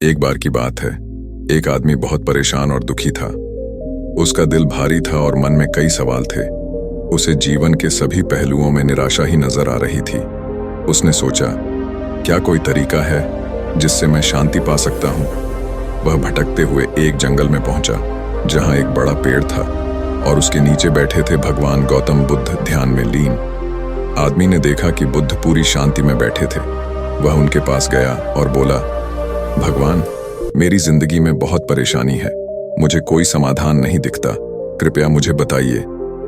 एक बार की बात है। एक आदमी बहुत परेशान और दुखी था। उसका दिल भारी था और मन में कई सवाल थे। उसे जीवन के सभी पहलुओं में निराशा ही नजर आ रही थी। उसने सोचा, क्या कोई तरीका है जिससे मैं शांति पा सकता हूँ। वह भटकते हुए एक जंगल में पहुंचा, जहां एक बड़ा पेड़ था और उसके नीचे बैठे थे भगवान गौतम बुद्ध ध्यान में लीन। आदमी ने देखा कि बुद्ध पूरी शांति में बैठे थे। वह उनके पास गया और बोला, भगवान, मेरी जिंदगी में बहुत परेशानी है। मुझे कोई समाधान नहीं दिखता। कृपया मुझे बताइए,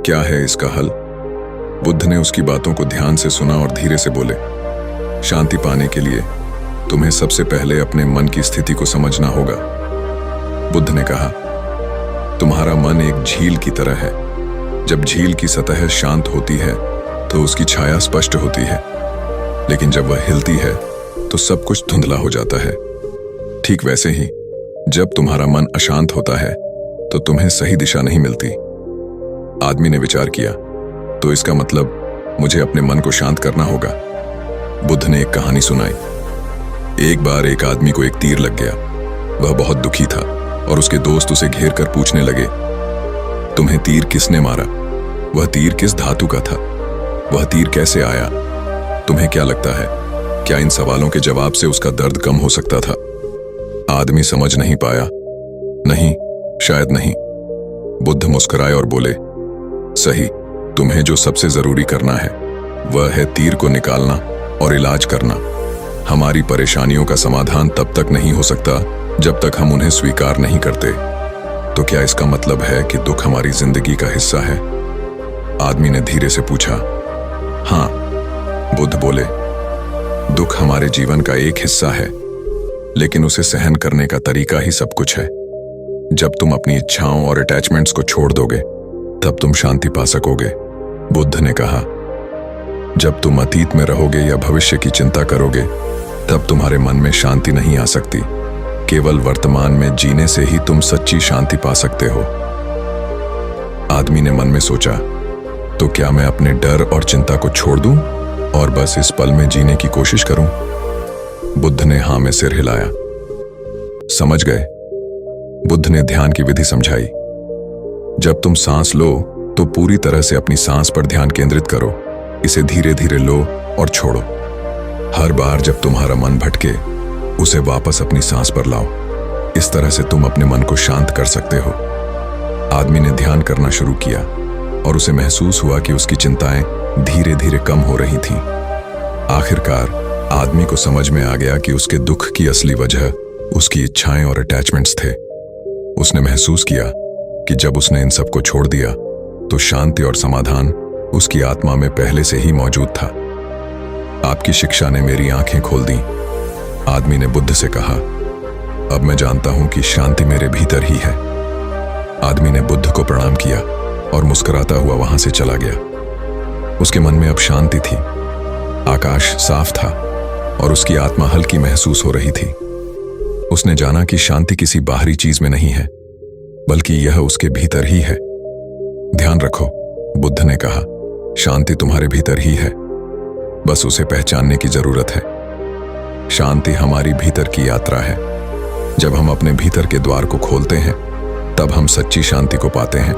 क्या है इसका हल। बुद्ध ने उसकी बातों को ध्यान से सुना और धीरे से बोले, शांति पाने के लिए तुम्हें सबसे पहले अपने मन की स्थिति को समझना होगा। बुद्ध ने कहा, तुम्हारा मन एक झील की तरह है। जब झील की सतह शांत होती है तो उसकी छाया स्पष्ट होती है, लेकिन जब वह हिलती है तो सब कुछ धुंधला हो जाता है। ठीक वैसे ही जब तुम्हारा मन अशांत होता है तो तुम्हें सही दिशा नहीं मिलती। आदमी ने विचार किया, तो इसका मतलब मुझे अपने मन को शांत करना होगा। बुद्ध ने एक कहानी सुनाई। एक बार एक आदमी को एक तीर लग गया। वह बहुत दुखी था और उसके दोस्त उसे घेर कर पूछने लगे, तुम्हें तीर किसने मारा? वह तीर किस धातु का था? वह तीर कैसे आया? तुम्हें क्या लगता है, क्या इन सवालों के जवाब से उसका दर्द कम हो सकता था? आदमी समझ नहीं पाया। नहीं, शायद नहीं। बुद्ध मुस्कुराए और बोले, सही, तुम्हें जो सबसे जरूरी करना है वह है तीर को निकालना और इलाज करना। हमारी परेशानियों का समाधान तब तक नहीं हो सकता जब तक हम उन्हें स्वीकार नहीं करते। तो क्या इसका मतलब है कि दुख हमारी जिंदगी का हिस्सा है? आदमी ने धीरे से पूछा। हाँ, बुद्ध बोले, दुख हमारे जीवन का एक हिस्सा है, लेकिन उसे सहन करने का तरीका ही सब कुछ है। जब तुम अपनी इच्छाओं और अटैचमेंट्स को छोड़ दोगे तब तुम शांति पा सकोगे। बुद्ध ने कहा, जब तुम अतीत में रहोगे या भविष्य की चिंता करोगे तब तुम्हारे मन में शांति नहीं आ सकती। केवल वर्तमान में जीने से ही तुम सच्ची शांति पा सकते हो। आदमी ने मन में सोचा, तो क्या मैं अपने डर और चिंता को छोड़ दूं और बस इस पल में जीने की कोशिश करूं? बुद्ध ने हाँ में सिर हिलाया। समझ गए? बुद्ध ने ध्यान की विधि समझाई। जब तुम सांस लो तो पूरी तरह से अपनी सांस पर ध्यान केंद्रित करो। इसे धीरे धीरे लो और छोड़ो। हर बार जब तुम्हारा मन भटके उसे वापस अपनी सांस पर लाओ। इस तरह से तुम अपने मन को शांत कर सकते हो। आदमी ने ध्यान करना शुरू किया और उसे महसूस हुआ कि उसकी चिंताएं धीरे धीरे कम हो रही थीं। आखिरकार आदमी को समझ में आ गया कि उसके दुख की असली वजह उसकी इच्छाएं और अटैचमेंट्स थे। उसने महसूस किया कि जब उसने इन सब को छोड़ दिया तो शांति और समाधान उसकी आत्मा में पहले से ही मौजूद था। आपकी शिक्षा ने मेरी आंखें खोल दी, आदमी ने बुद्ध से कहा। अब मैं जानता हूं कि शांति मेरे भीतर ही है। आदमी ने बुद्ध को प्रणाम किया और मुस्कुराता हुआ वहां से चला गया। उसके मन में अब शांति थी। आकाश साफ था और उसकी आत्मा हल्की महसूस हो रही थी। उसने जाना कि शांति किसी बाहरी चीज में नहीं है, बल्कि यह उसके भीतर ही है। ध्यान रखो, बुद्ध ने कहा, शांति तुम्हारे भीतर ही है, बस उसे पहचानने की जरूरत है। शांति हमारी भीतर की यात्रा है। जब हम अपने भीतर के द्वार को खोलते हैं तब हम सच्ची शांति को पाते हैं।